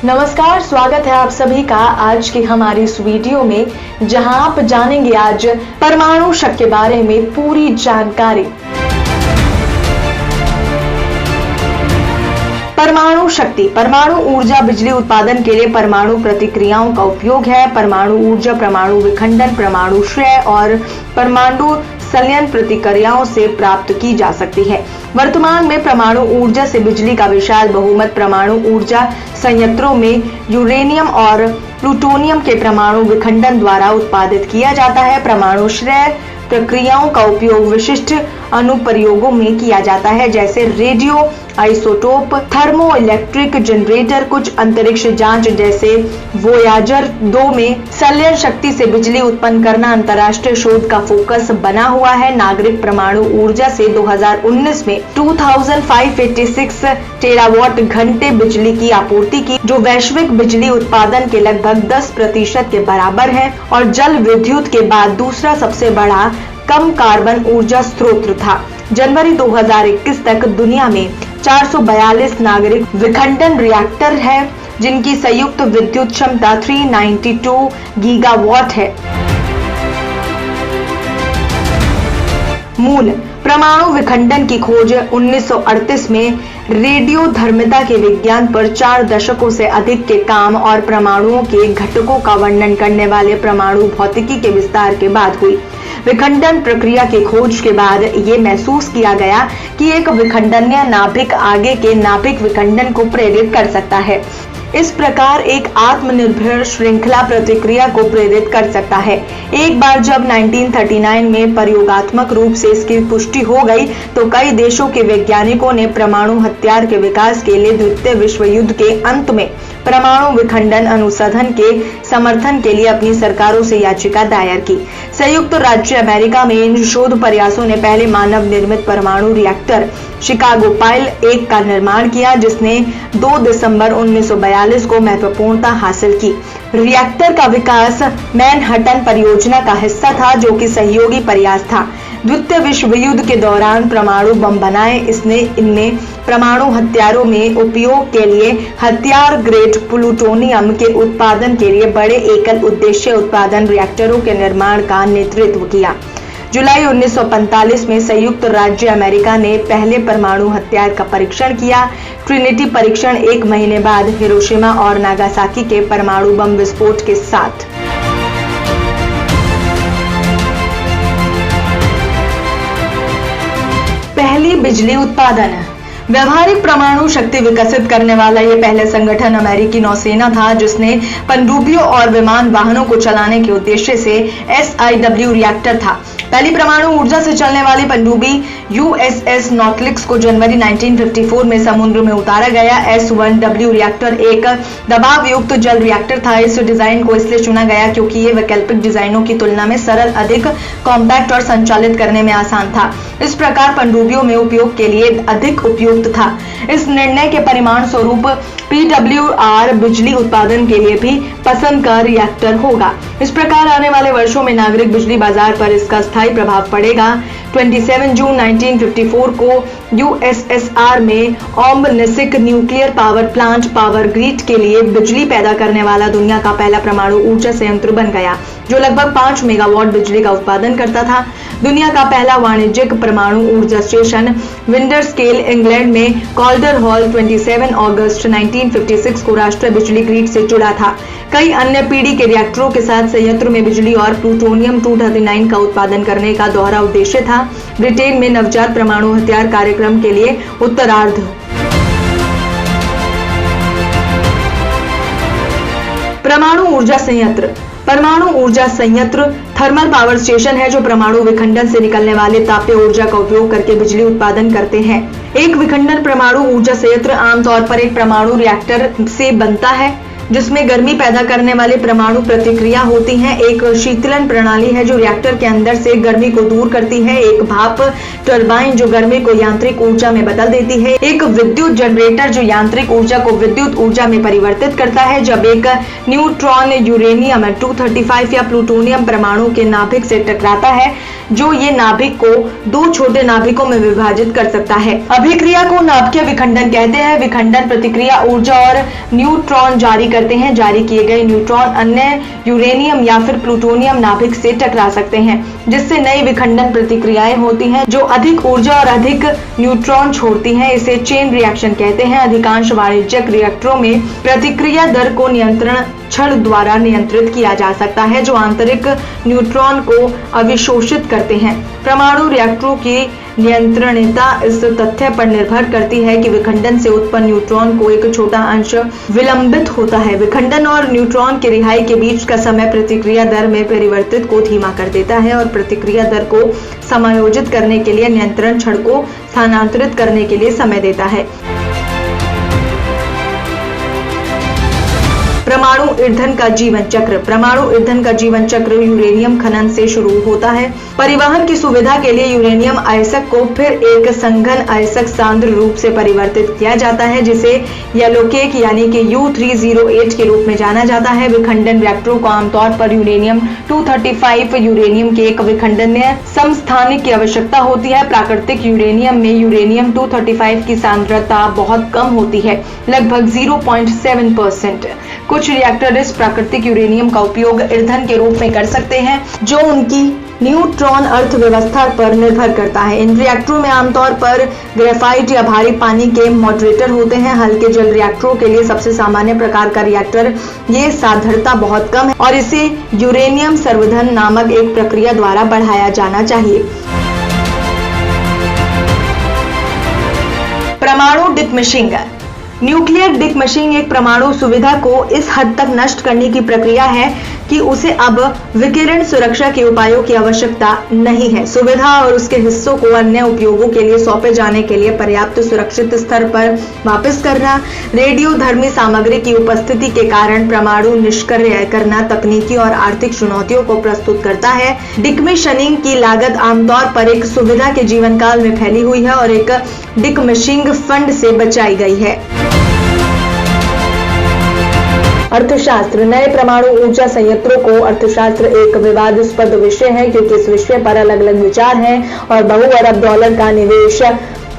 नमस्कार, स्वागत है आप सभी का आज की हमारी इस वीडियो में, जहां आप जानेंगे आज परमाणु शक्ति के बारे में पूरी जानकारी। परमाणु शक्ति, परमाणु ऊर्जा बिजली उत्पादन के लिए परमाणु प्रतिक्रियाओं का उपयोग है। परमाणु ऊर्जा परमाणु विखंडन, परमाणु क्षय और परमाणु संलयन प्रतिक्रियाओं से प्राप्त की जा सकती है। वर्तमान में परमाणु ऊर्जा से बिजली का विशाल बहुमत परमाणु ऊर्जा संयंत्रों में यूरेनियम और प्लूटोनियम के परमाणु विखंडन द्वारा उत्पादित किया जाता है। परमाणु क्षय प्रक्रियाओं का उपयोग विशिष्ट अनुप्रयोगों में किया जाता है, जैसे रेडियो आइसोटोप, थर्मोइलेक्ट्रिक जनरेटर, कुछ अंतरिक्ष जांच जैसे वोयाजर 2 में संलयन शक्ति से बिजली उत्पन्न करना अंतर्राष्ट्रीय शोध का फोकस बना हुआ है। नागरिक परमाणु ऊर्जा से 2019 में 2586 टेरावाट घंटे बिजली की आपूर्ति की, जो वैश्विक बिजली उत्पादन के लगभग 10% के बराबर है और जल विद्युत के बाद दूसरा सबसे बड़ा कम कार्बन ऊर्जा स्रोत था। जनवरी 2021 तक दुनिया में 442 नागरिक विखंडन रिएक्टर है, जिनकी संयुक्त विद्युत क्षमता 392 गीगावाट है। मूल परमाणु विखंडन की खोज 1938 में रेडियोधर्मिता के विज्ञान पर 4 दशकों से अधिक के काम और परमाणुओं के घटकों का वर्णन करने वाले परमाणु भौतिकी के विस्तार के बाद हुई। विखंडन प्रक्रिया की खोज के बाद ये महसूस किया गया कि एक विखंडनीय नाभिक आगे के नाभिक विखंडन को प्रेरित कर सकता है। इस प्रकार एक आत्मनिर्भर श्रृंखला प्रतिक्रिया को प्रेरित कर सकता है। एक बार जब 1939 में प्रयोगात्मक रूप से इसकी पुष्टि हो गई, तो कई देशों के वैज्ञानिकों ने परमाणु हथियार के विकास के लिए द्वितीय विश्व युद्ध के अंत में परमाणु विखंडन अनुसंधान के समर्थन के लिए अपनी सरकारों से याचिका दायर की। संयुक्त राज्य अमेरिका में इन शोध प्रयासों ने पहले मानव निर्मित परमाणु रिएक्टर शिकागो पाइल 1 का निर्माण किया, जिसने 2 दिसंबर 1942 को महत्वपूर्णता हासिल की। रिएक्टर का विकास मैनहट्टन परियोजना का हिस्सा था, जो कि सहयोगी प्रयास था। द्वितीय विश्व युद्ध के दौरान परमाणु बम बनाए इसने इनमें परमाणु हथियारों में उपयोग के लिए हथियार ग्रेड प्लूटोनियम के उत्पादन के लिए बड़े एकल उद्देश्य उत्पादन रिएक्टरों के निर्माण का नेतृत्व किया। जुलाई 1945 में संयुक्त राज्य अमेरिका ने पहले परमाणु हथियार का परीक्षण किया। ट्रिनिटी परीक्षण 1 महीने बाद हिरोशिमा और नागासाकी के परमाणु बम विस्फोट के साथ। पहली बिजली उत्पादन। व्यावहारिक परमाणु शक्ति विकसित करने वाला यह पहला संगठन अमेरिकी नौसेना था, जिसने पनडुब्बियों और विमान वाहनों को चलाने के उद्देश्य से SIW रिएक्टर था। पहली परमाणु ऊर्जा से चलने वाली पनडुब्बी USS नॉटलिक्स को जनवरी 1954 में समुद्र में उतारा गया। S1W रिएक्टर एक दबाव युक्त जल रिएक्टर था। इस डिजाइन को इसलिए चुना गया क्योंकि ये वैकल्पिक डिजाइनों की तुलना में सरल, अधिक कॉम्पैक्ट और संचालित करने में आसान था। इस प्रकार पनडुब्बियों में उपयोग के लिए अधिक उपयुक्त था। इस निर्णय के परिणाम स्वरूप PWR बिजली उत्पादन के लिए भी पसंद का रिएक्टर होगा। इस प्रकार आने वाले वर्षों में नागरिक बिजली बाजार पर इसका स्थायी प्रभाव पड़ेगा। 27 जून 1954 को USSR में ओम्बनिसिक nuclear power plant power grid के लिए बिजली पैदा करने वाला दुनिया का पहला परमाणु ऊर्जा संयंत्र बन गया, जो लगभग 5 मेगावाट बिजली का उत्पादन करता था। दुनिया का पहला वाणिज्यिक परमाणु ऊर्जा स्टेशन विंडरस्केल इंग्लैंड में कॉल्डर हॉल 27 अगस्त 1956 को राष्ट्रीय बिजली ग्रिड से जुड़ा था। कई अन्य पीढ़ी के रिएक्टरों के साथ संयंत्र में बिजली और प्लूटोनियम 239 का उत्पादन करने का दोहरा उद्देश्य था। ब्रिटेन में नवजात परमाणु हथियार कार्यक्रम के लिए उत्तरार्ध। परमाणु ऊर्जा संयंत्र। परमाणु ऊर्जा संयंत्र थर्मल पावर स्टेशन है, जो परमाणु विखंडन से निकलने वाले तापीय ऊर्जा का उपयोग करके बिजली उत्पादन करते हैं। एक विखंडन परमाणु ऊर्जा संयंत्र आमतौर पर एक परमाणु रिएक्टर से बनता है, जिसमें गर्मी पैदा करने वाले परमाणु प्रतिक्रिया होती है। एक शीतलन प्रणाली है जो रिएक्टर के अंदर से गर्मी को दूर करती है। एक भाप टरबाइन जो गर्मी को यांत्रिक ऊर्जा में बदल देती है। एक विद्युत जनरेटर जो यांत्रिक ऊर्जा को विद्युत ऊर्जा में परिवर्तित करता है। जब एक न्यूट्रॉन यूरेनियम 235 या प्लूटोनियम परमाणु के नाभिक से टकराता है जो ये नाभिक को दो छोटे नाभिकों में विभाजित कर सकता है। अभिक्रिया को नाभिकीय विखंडन कहते हैं। विखंडन प्रतिक्रिया ऊर्जा और न्यूट्रॉन जारी करते हैं। जारी किए गए न्यूट्रॉन अन्य यूरेनियम या फिर प्लूटोनियम नाभिक से टकरा सकते हैं, जिससे नई विखंडन प्रतिक्रियाएं होती हैं जो अधिक ऊर्जा और अधिक न्यूट्रॉन छोड़ती हैं। इसे चेन रिएक्शन कहते हैं। अधिकांश वाणिज्यिक रिएक्टरों में प्रतिक्रिया दर को नियंत्रण छड़ द्वारा नियंत्रित किया जा सकता है जो आंतरिक न्यूट्रॉन को अविशोषित करते हैं। परमाणु रिएक्टरों की नियंत्रणीयता इस तथ्य पर निर्भर करती है कि विखंडन से उत्पन्न न्यूट्रॉन को एक छोटा अंश विलंबित होता है। विखंडन और न्यूट्रॉन की रिहाई के बीच का समय प्रतिक्रिया दर में परिवर्तित को धीमा कर देता है और प्रतिक्रिया दर को समायोजित करने के लिए नियंत्रण छड़ को स्थानांतरित करने के लिए समय देता है। परमाणु ईंधन का जीवन चक्र। परमाणु ईंधन का जीवन चक्र यूरेनियम खनन से शुरू होता है। परिवहन की सुविधा के लिए यूरेनियम अयस्क को फिर एक संघन अयस्क सांद्र रूप से परिवर्तित किया जाता है जिसे येलोकेक यानी कि U308 के रूप में जाना जाता है। विखंडन रिएक्टरों को आमतौर पर यूरेनियम 235 यूरेनियम के एक विखंडनीय समस्थानिक की आवश्यकता होती है। प्राकृतिक यूरेनियम में यूरेनियम 235 की सांद्रता बहुत कम होती है, लगभग 0.7%। कुछ रिएक्टर इस प्राकृतिक यूरेनियम का उपयोग ईंधन के रूप में कर सकते हैं जो उनकी न्यूट्रॉन अर्थव्यवस्था पर निर्भर करता है। इन रिएक्टरों में आमतौर पर ग्रेफाइट या भारी पानी के मॉडरेटर होते हैं। हल्के जल रिएक्टरों के लिए सबसे सामान्य प्रकार का रिएक्टर ये सांद्रता बहुत कम है और इसे यूरेनियम संवर्धन नामक एक प्रक्रिया द्वारा बढ़ाया जाना चाहिए। परमाणु डिकमिशिंग। न्यूक्लियर डिकमिशिंग एक परमाणु सुविधा को इस हद तक नष्ट करने की प्रक्रिया है कि उसे अब विकिरण सुरक्षा के उपायों की आवश्यकता नहीं है। सुविधा और उसके हिस्सों को अन्य उपयोगों के लिए सौंपे जाने के लिए पर्याप्त सुरक्षित स्तर पर वापस करना, रेडियोधर्मी सामग्री की उपस्थिति के कारण परमाणु निष्क्रिय करना तकनीकी और आर्थिक चुनौतियों को प्रस्तुत करता है। डिकमिशनिंग की लागत आमतौर पर एक सुविधा के जीवन काल में फैली हुई है और एक डिकमिशिंग फंड से बचाई गई है। अर्थशास्त्र। नए परमाणु ऊर्जा संयंत्रों को अर्थशास्त्र एक विवादास्पद विषय है क्योंकि इस विषय पर अलग अलग विचार हैं और बहु अरब डॉलर का निवेश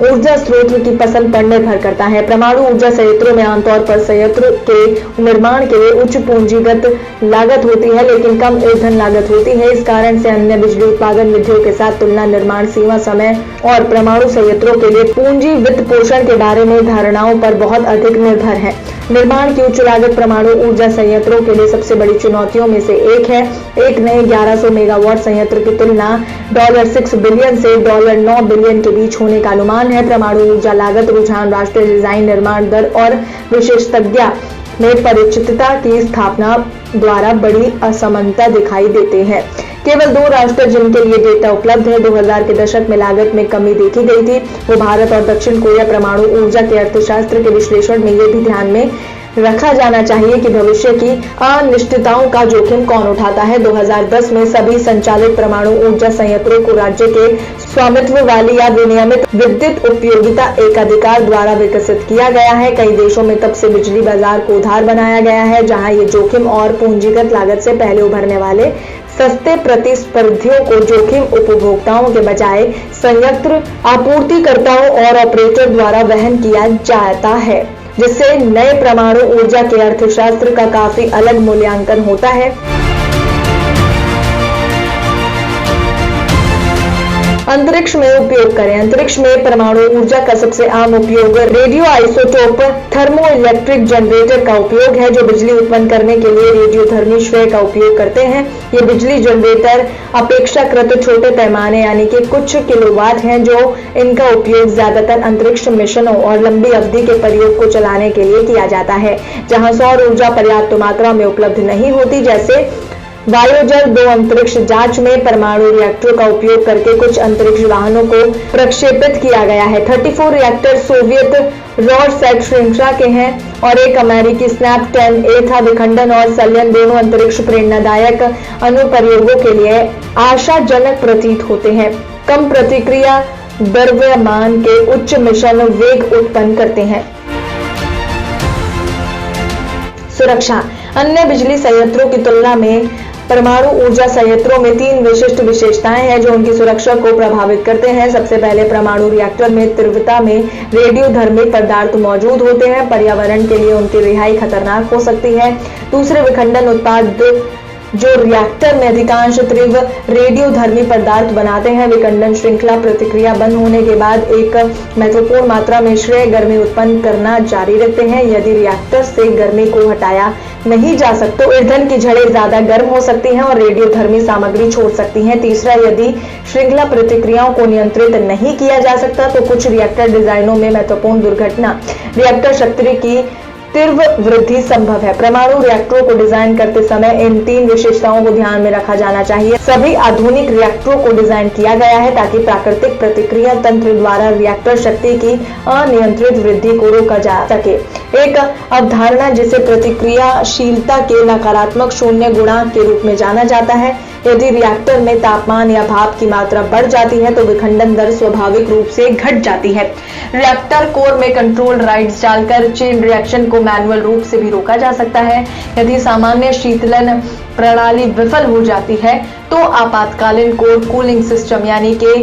ऊर्जा स्रोत की पसंद पर निर्भर करता है। परमाणु ऊर्जा संयंत्रों में आमतौर पर संयंत्र के निर्माण के लिए उच्च पूंजीगत लागत होती है लेकिन कम ईंधन लागत होती है। इस कारण से अन्य बिजली उत्पादन विधियों के साथ तुलना निर्माण सीमा समय और परमाणु संयंत्रों के लिए पूंजी वित्त पोषण के बारे में धारणाओं पर बहुत अधिक निर्भर है। निर्माण की उच्च लागत परमाणु ऊर्जा संयंत्रों के लिए सबसे बड़ी चुनौतियों में से एक है। एक नए 1100 मेगावाट संयंत्र की तुलना $6 बिलियन से $9 बिलियन के बीच होने का अनुमान है। परमाणु ऊर्जा लागत रुझान राष्ट्रीय डिजाइन, निर्माण दर और विशेषज्ञता में परिचितता की स्थापना द्वारा बड़ी असमानता दिखाई देते हैं। केवल 2 राष्ट्र जिनके लिए डेटा उपलब्ध है 2000 के दशक में लागत में कमी देखी गई थी, वो भारत और दक्षिण कोरिया। परमाणु ऊर्जा के अर्थशास्त्र के विश्लेषण में ये भी ध्यान में रखा जाना चाहिए कि भविष्य की अनिश्चितताओं का जोखिम कौन उठाता है। 2010 में सभी संचालित परमाणु ऊर्जा संयंत्रों को राज्य के स्वामित्व वाली या विनियमित विद्युत उपयोगिता एकाधिकार द्वारा विकसित किया गया है। कई देशों में तब से बिजली बाजार को उदार बनाया गया है जहां ये जोखिम और पूंजीगत लागत से पहले उभरने वाले सस्ते प्रतिस्पर्धियों को जोखिम उपभोक्ताओं के बजाय संयंत्र आपूर्तिकर्ताओं और ऑपरेटर द्वारा वहन किया जाता है, जिससे नए परमाणु ऊर्जा के अर्थशास्त्र का काफी अलग मूल्यांकन होता है। अंतरिक्ष में उपयोग करें। अंतरिक्ष में परमाणु ऊर्जा का सबसे आम उपयोग रेडियो आइसोटोप थर्मोइलेक्ट्रिक जनरेटर का उपयोग है जो बिजली उत्पन्न करने के लिए रेडियोधर्मी श्रेय का उपयोग करते हैं। ये बिजली जनरेटर अपेक्षाकृत छोटे पैमाने यानी कि कुछ किलोवाट हैं जो इनका उपयोग ज्यादातर अंतरिक्ष मिशनों और लंबी अवधि के प्रयोग को चलाने के लिए किया जाता है जहां सौर ऊर्जा पर्याप्त मात्रा में उपलब्ध नहीं होती, जैसे वायोजल 2 अंतरिक्ष जांच में परमाणु रिएक्टरों का उपयोग करके कुछ अंतरिक्ष वाहनों को प्रक्षेपित किया गया है। 34 रिएक्टर सोवियत रॉडसैट श्रृंखला के हैं और एक अमेरिकी स्नैप 10A था। विखंडन और संलयन दोनों अंतरिक्ष प्रेरणादायक अनुप्रयोगों के लिए आशाजनक प्रतीत होते हैं। कम प्रतिक्रिया द्रव्यमान के उच्च मिशन वेग उत्पन्न करते हैं। सुरक्षा। अन्य बिजली संयंत्रों की तुलना में परमाणु ऊर्जा संयंत्रों में 3 विशिष्ट विशेषताएं हैं जो उनकी सुरक्षा को प्रभावित करते हैं। सबसे पहले, परमाणु रिएक्टर में तीव्रता में रेडियोधर्मी पदार्थ मौजूद होते हैं। पर्यावरण के लिए उनकी रिहाई खतरनाक हो सकती है। दूसरे, विखंडन उत्पाद जो रिएक्टर में अधिकांश तीव्र रेडियोधर्मी पदार्थ बनाते हैं। विखंडन श्रृंखला प्रतिक्रिया बंद होने के बाद एक महत्वपूर्ण मात्रा में क्षय गर्मी उत्पन्न करना जारी रखते हैं। यदि रिएक्टर से गर्मी को हटाया नहीं जा सकता तो ईंधन की जड़ें ज्यादा गर्म हो सकती हैं और रेडियोधर्मी सामग्री छोड़ सकती हैं। तीसरा, यदि श्रृंखला प्रतिक्रियाओं को नियंत्रित नहीं किया जा सकता तो कुछ रिएक्टर डिजाइनों में महत्वपूर्ण दुर्घटना रिएक्टर शक्ति की तीव्र वृद्धि संभव है। परमाणु रिएक्टरों को डिजाइन करते समय इन 3 विशेषताओं को ध्यान में रखा जाना चाहिए। सभी आधुनिक रिएक्टरों को डिजाइन किया गया है ताकि प्राकृतिक प्रतिक्रिया तंत्र द्वारा रिएक्टर शक्ति की अनियंत्रित वृद्धि को रोका जा सके। एक अवधारणा जिसे प्रतिक्रियाशीलता के नकारात्मक शून्य गुणांक के रूप में जाना जाता है। यदि रिएक्टर में तापमान या भाप की मात्रा बढ़ जाती है तो विखंडन दर स्वाभाविक रूप से घट जाती है। रिएक्टर कोर में कंट्रोल राइट्स डालकर चेन रिएक्शन को मैनुअल रूप से भी रोका जा सकता है। यदि सामान्य शीतलन प्रणाली विफल हो जाती है तो आपातकालीन कोर कूलिंग सिस्टम यानी कि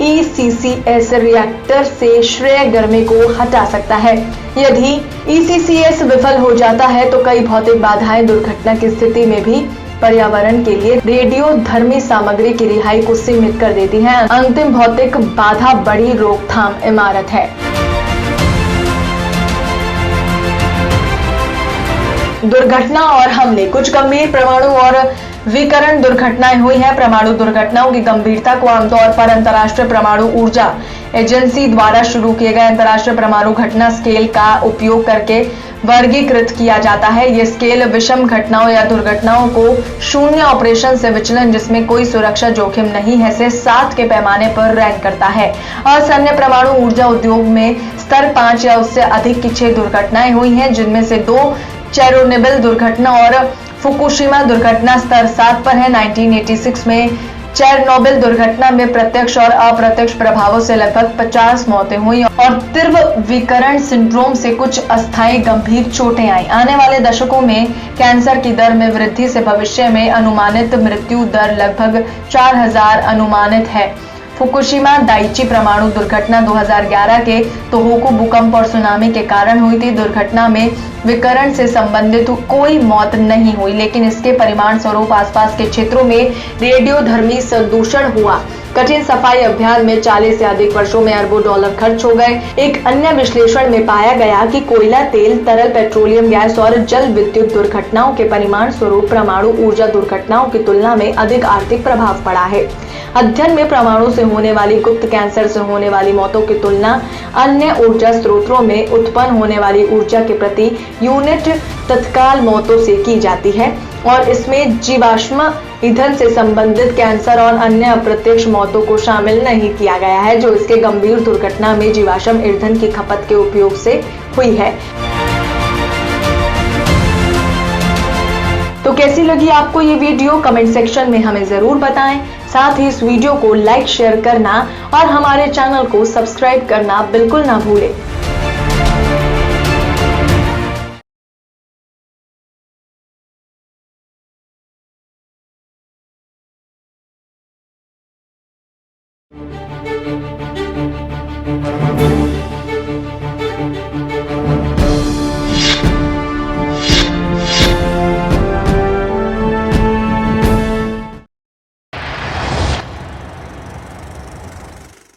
ECCS रिएक्टर से क्षय गर्मी को हटा सकता है। यदि ECCS विफल हो जाता है तो कई भौतिक बाधाएं दुर्घटना की स्थिति में भी पर्यावरण के लिए रेडियोधर्मी सामग्री की रिहाई को सीमित कर देती है। अंतिम भौतिक बाधा बड़ी रोकथाम इमारत है। दुर्घटना और हमले। कुछ गंभीर परमाणु और विकिरण दुर्घटनाएं हुई हैं। परमाणु दुर्घटनाओं की गंभीरता को आमतौर पर अंतर्राष्ट्रीय परमाणु ऊर्जा एजेंसी द्वारा शुरू किए गए अंतर्राष्ट्रीय परमाणु घटना स्केल का उपयोग करके वर्गीकृत किया जाता है। यह स्केल विषम घटनाओं या दुर्घटनाओं को शून्य ऑपरेशन से विचलन जिसमें कोई सुरक्षा जोखिम नहीं है से 7 के पैमाने पर रैंक करता है। असैन्य परमाणु ऊर्जा उद्योग में स्तर 5 या उससे अधिक की 6 दुर्घटनाएं हुई हैं, जिनमें से 2 चेरोनोबिल दुर्घटना और फुकुशिमा दुर्घटना स्तर 7 पर है। 1986 में चेरनोबिल दुर्घटना में प्रत्यक्ष और अप्रत्यक्ष प्रभावों से लगभग 50 मौतें हुई और तीव्र विकिरण सिंड्रोम से कुछ अस्थायी गंभीर चोटें आई। आने वाले दशकों में कैंसर की दर में वृद्धि से भविष्य में अनुमानित मृत्यु दर लगभग 4000 अनुमानित है। फुकुशिमा दाइची परमाणु दुर्घटना 2011 के तोहोकू भूकंप और सुनामी के कारण हुई थी। दुर्घटना में विकिरण से संबंधित कोई मौत नहीं हुई, लेकिन इसके परिणाम स्वरूप आसपास के क्षेत्रों में रेडियोधर्मी प्रदूषण हुआ। कठिन सफाई अभियान में 40 से अधिक वर्षों में अरबों डॉलर खर्च हो गए। एक अन्य विश्लेषण में पाया गया कि कोयला, तेल, तरल पेट्रोलियम गैस और जल विद्युत दुर्घटनाओं के परिणाम स्वरूप परमाणु ऊर्जा दुर्घटनाओं की तुलना में अधिक आर्थिक प्रभाव पड़ा है। अध्ययन में परमाणु से होने वाली गुप्त कैंसर से होने वाली मौतों की तुलना अन्य ऊर्जा स्रोतों में उत्पन्न होने वाली ऊर्जा के प्रति यूनिट तत्काल मौतों से की जाती है और इसमें जीवाश्म ईंधन से संबंधित कैंसर और अन्य अप्रत्यक्ष मौतों को शामिल नहीं किया गया है, जो इसके गंभीर दुर्घटना में जीवाश्म ईंधन की खपत के उपयोग से हुई है। तो कैसी लगी आपको ये वीडियो? कमेंट सेक्शन में हमें जरूर बताएं। साथ ही इस वीडियो को लाइक, शेयर करना और हमारे चैनल को सब्सक्राइब करना बिल्कुल ना भूलें।